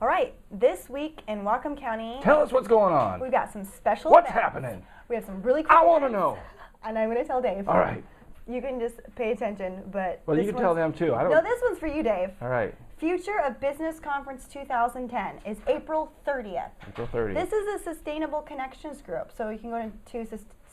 All right, this week in Whatcom County, Tell us what's going on. we've got some special What's events. happening? We have some really cool I want to events, know. and I'm going to tell Dave. All right. You can just pay attention, but Well, this you can tell them too. I don't. No, this one's for you, Dave. All right. Future of Business Conference 2010 is April 30th. April 30th. This is a Sustainable Connections group, so you can go to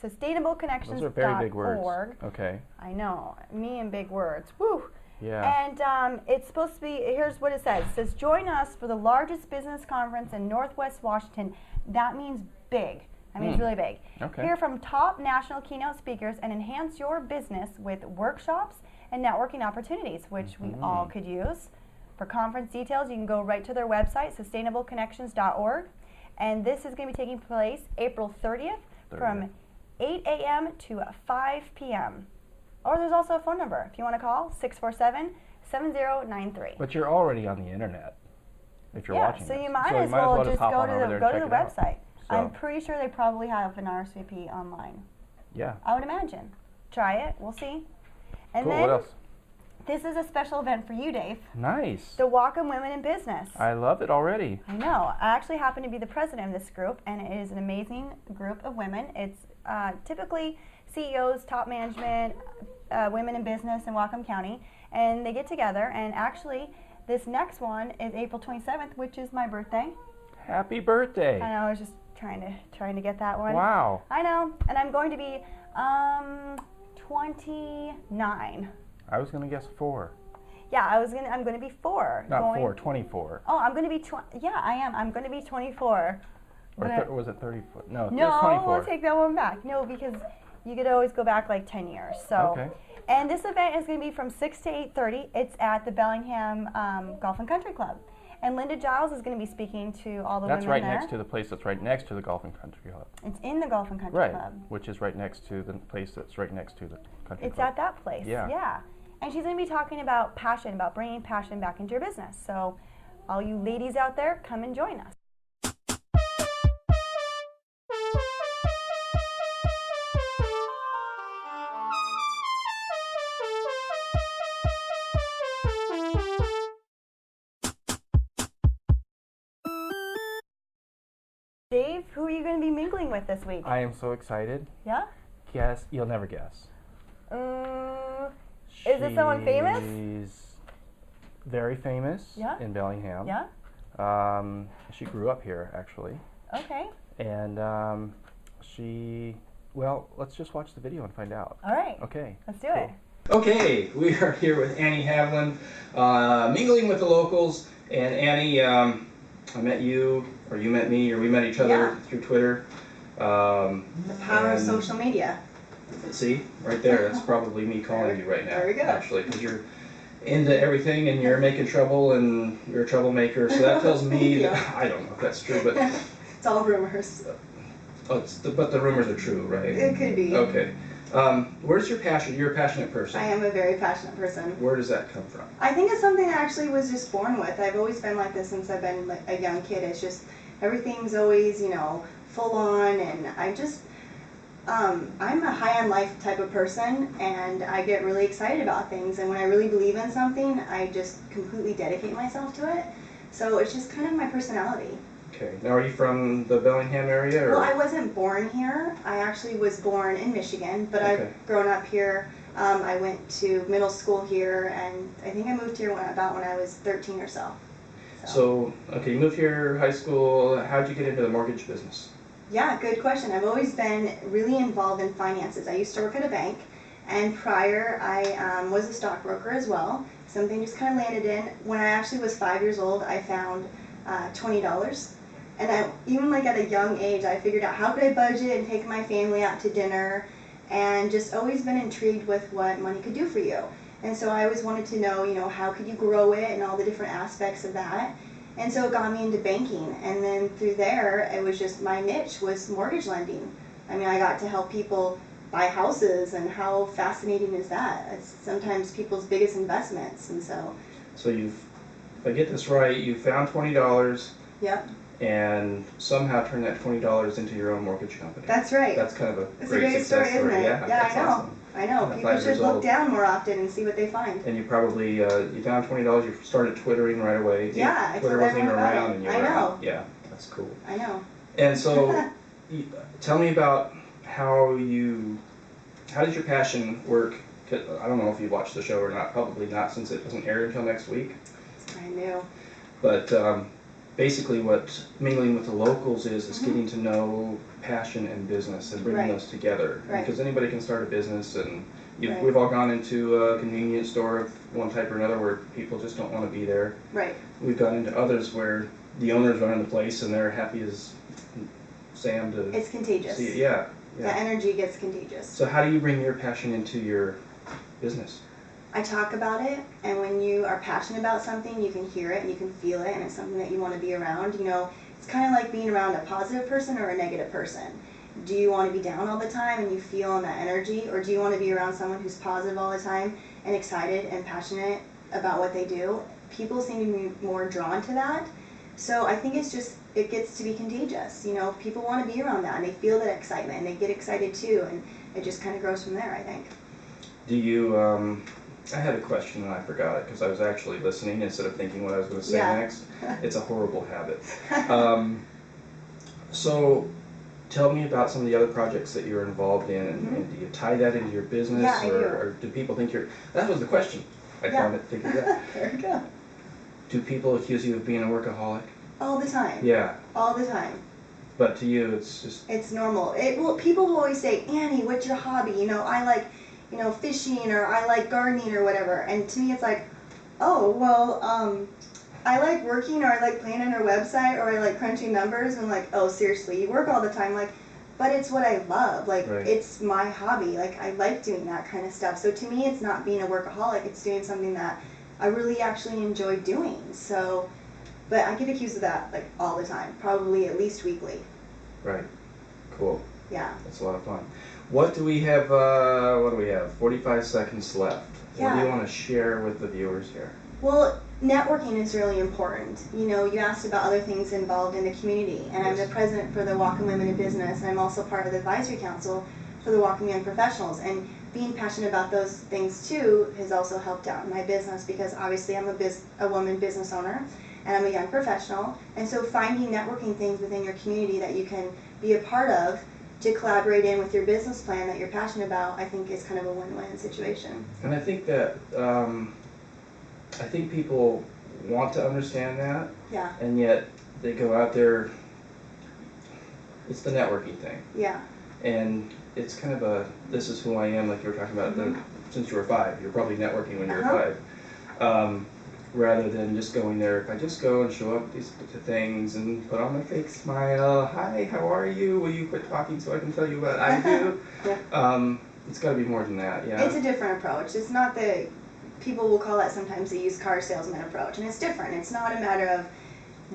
sustainableconnections.org. Those are very big words. Okay. I know, me and big words. Woo! Yeah. And it's supposed to be, here's what it says. It says, join us for the largest business conference in Northwest Washington. That means big. That means really big. Okay. Hear from top national keynote speakers and enhance your business with workshops and networking opportunities, which we all could use. For conference details, you can go right to their website, sustainableconnections.org. And this is going to be taking place April 30th from 8 a.m. to 5 p.m. Or there's also a phone number if you want to call, 647-7093. But you're already on the internet if you're watching. So this. you might as well just hop go on to over the there and check it out. website. So, I'm pretty sure they probably have an RSVP online. yeah. I would imagine. Try it. We'll see. And Cool. then What else? this is a special event for you, Dave. Nice. The Whatcom Women in Business. I love it already. I know. I actually happen to be the president of this group, and it is an amazing group of women. It's typically CEOs, top management, women in business in Whatcom County, and they get together. And actually, this next one is April 27th, which is my birthday. Happy birthday. I know. I was just trying to get that one. Wow. I know, and I'm going to be 29. I was going to guess 4. Yeah, I'm going to be 4. Not 4, 24. Oh, I'm going to be yeah, I am. I'm going to be 24. Or was it 34? No, it No, was 24. we'll take that one back. No, because you could always go back like 10 years. So, Okay. And this event is going to be from 6 to 8:30. It's at the Bellingham Golf and Country Club. And Linda Giles is going to be speaking to all the That's women right there. next to the place that's right next to the Golf and Country Club. It's in the Golf and Country Right, Club. which is right next to the place that's right next to the country It's club. at that place. Yeah. Yeah. And she's going to be talking about passion, about bringing passion back into your business. So, all you ladies out there, come and join us. Dave, who are you going to be mingling with this week? I am so excited. Yeah? Guess, you'll never guess. Is it someone famous? She's very famous in Bellingham. Yeah? She grew up here, actually. Okay. And well, let's just watch the video and find out. All right. Okay. Let's do it. Okay, we are here with Annie Havlin, mingling with the locals. And Annie, I met you, or you met me, or we met each other through Twitter. The power of social media. See, right there, that's probably me calling you right now. There we go. Actually, because you're into everything and you're making trouble and you're a troublemaker. So that tells me that, I don't know if that's true, but It's all rumors. but the rumors are true, right? It could be. Okay. Where's your passion? You're a passionate person. I am a very passionate person. Where does that come from? I think it's something I actually was just born with. I've always been like this since I've been like a young kid. It's just everything's always, full on, and I'm a high on life type of person, and I get really excited about things, and when I really believe in something, I just completely dedicate myself to it. So it's just kind of my personality. Okay. Now, are you from the Bellingham area? Or? Well, I wasn't born here. I actually was born in Michigan, but I've grown up here. I went to middle school here, and I think I moved here when I was 13 or so. So, okay, you moved here, high school. How'd you get into the mortgage business? Yeah, good question. I've always been really involved in finances. I used to work at a bank, and prior I was a stockbroker as well. Something just kind of landed in. When I actually was 5 years old, I found $20. And even like at a young age, I figured out how could I budget and take my family out to dinner, and just always been intrigued with what money could do for you. And so I always wanted to know, how could you grow it and all the different aspects of that. And so it got me into banking, and then through there, it was just my niche was mortgage lending. I mean, I got to help people buy houses, and how fascinating is that? It's sometimes people's biggest investments, and so. So if I get this right, you found $20. Yep. And somehow turned that $20 into your own mortgage company. That's right. That's kind of a It's great a great success story, isn't it? Yeah, Yeah, that's I know. awesome. I know. At People 5 should years look old. down more often and see what they find. And you probably, you found $20, you started Twittering right away. Yeah, I Twitter told wasn't even everyone about around it. and you I were know. out. Yeah, that's cool. I know. And so, tell me about how did your passion work? 'Cause I don't know if you watched the show or not, probably not since it doesn't air until next week. I knew. But basically what mingling with the locals is getting to know passion and business and bringing Right. those together. Right. Because anybody can start a business and Right. we've all gone into a convenience store of one type or another where people just don't want to be there. Right. We've gone into others where the owners run the place and they're happy as Sam to It's contagious. see it. Yeah. The Yeah. energy gets contagious. So how do you bring your passion into your business? I talk about it, and when you are passionate about something, you can hear it and you can feel it, and it's something that you want to be around. You know, it's kind of like being around a positive person or a negative person. Do you want to be down all the time and you feel that energy, or do you want to be around someone who's positive all the time and excited and passionate about what they do? People seem to be more drawn to that. So I think it's just, it gets to be contagious. You know, people want to be around that and they feel that excitement and they get excited too, and it just kind of grows from there, I think. Do you, I had a question and I forgot it because I was actually listening instead of thinking what I was going to say Yeah. next. It's a horrible habit. So tell me about some of the other projects that you're involved in, and do you tie that into your business? Yeah, I do. Or do people think you're, that was the question. I Yeah. found it thinking that. There we go. Do people accuse you of being a workaholic? All the time. Yeah, All the time. but to you it's just, It's normal. People will always say, Annie, what's your hobby? You know, I like, you know, fishing, or I like gardening or whatever. And to me it's like, oh, well, I like working, or I like playing on our website, or I like crunching numbers. And like, oh, seriously, you work all the time. Like, but it's what I love. Like, Right. It's my hobby. Like, I like doing that kind of stuff. So to me, it's not being a workaholic. It's doing something that I really actually enjoy doing. So, but I get accused of that like all the time, probably at least weekly. right, cool. Yeah. That's a lot of fun. What do we have, what do we have? 45 seconds left. What do you Yeah. want to share with the viewers here? Well, networking is really important. You know, you asked about other things involved in the community, and I'm Yes. the president for the Whatcom Women in Business, and I'm also part of the advisory council for the Whatcom Young Professionals. And being passionate about those things too has also helped out in my business, because obviously I'm a woman business owner, and I'm a young professional. And so finding networking things within your community that you can be a part of to collaborate in with your business plan that you're passionate about, I think is kind of a win-win situation. And I think that, I think people want to understand that, Yeah, and yet they go out there, it's the networking thing. yeah, And it's kind of a, this is who I am, like you were talking about, since you were 5. You're probably networking when you were Uh-huh. 5. Rather than just going there, if I just go and show up to things and put on my fake smile, hi, how are you? Will you quit talking so I can tell you what I do? Yeah. It's got to be more than that, yeah. It's a different approach. It's not the, people will call that sometimes the used car salesman approach, and it's different. It's not a matter of,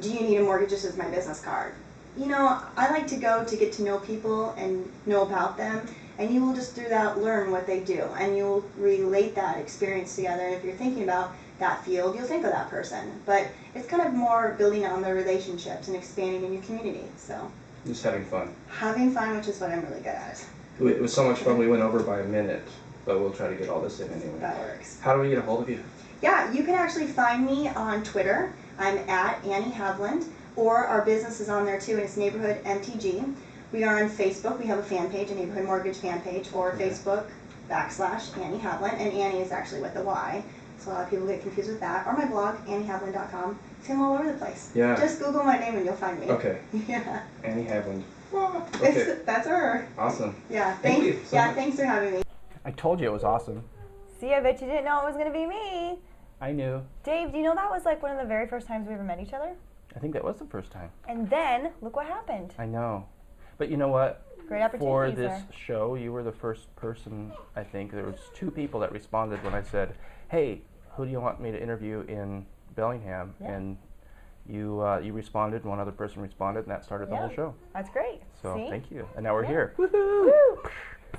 do you need a mortgage? This is my business card. You know, I like to go to get to know people and know about them, and you will just through that learn what they do, and you'll relate that experience together. And if you're thinking about that field, you'll think of that person. But it's kind of more building on the relationships and expanding in your community. So Just having fun. having fun, which is what I'm really good at. It was so much fun, we went over by a minute, but we'll try to get all this in anyway. That works. How do we get a hold of you? Yeah, you can actually find me on Twitter. I'm at Annie Havland, or our business is on there too, and it's Neighborhood MTG. We are on Facebook. We have a fan page, a Neighborhood Mortgage fan page, or Okay. Facebook.com/Annie Havland, and Annie is actually with a Y. So a lot of people get confused with that. Or my blog, AnnieHavland.com. It's all over the place. Yeah. Just Google my name and you'll find me. Okay, Yeah. Annie Havland. Okay, That's her. awesome. Yeah. Thank you so Yeah. much. Thanks for having me. I told you it was awesome. See, I bet you didn't know it was going to be me. I knew. Dave, do you know that was like one of the very first times we ever met each other? I think that was the first time. And then, look what happened. I know. But you know what? Great For opportunity, this sir. show, you were the first person, I think. There was 2 people that responded when I said, hey, who do you want me to interview in Bellingham? Yeah. And you responded, one other person responded, and that started the whole Yeah. show. That's great. So See? thank you. And now we're Yeah. here. Woo!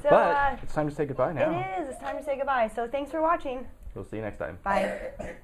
So, But it's time to say goodbye now. it is. It's time to say goodbye. So thanks for watching. We'll see you next time. Bye.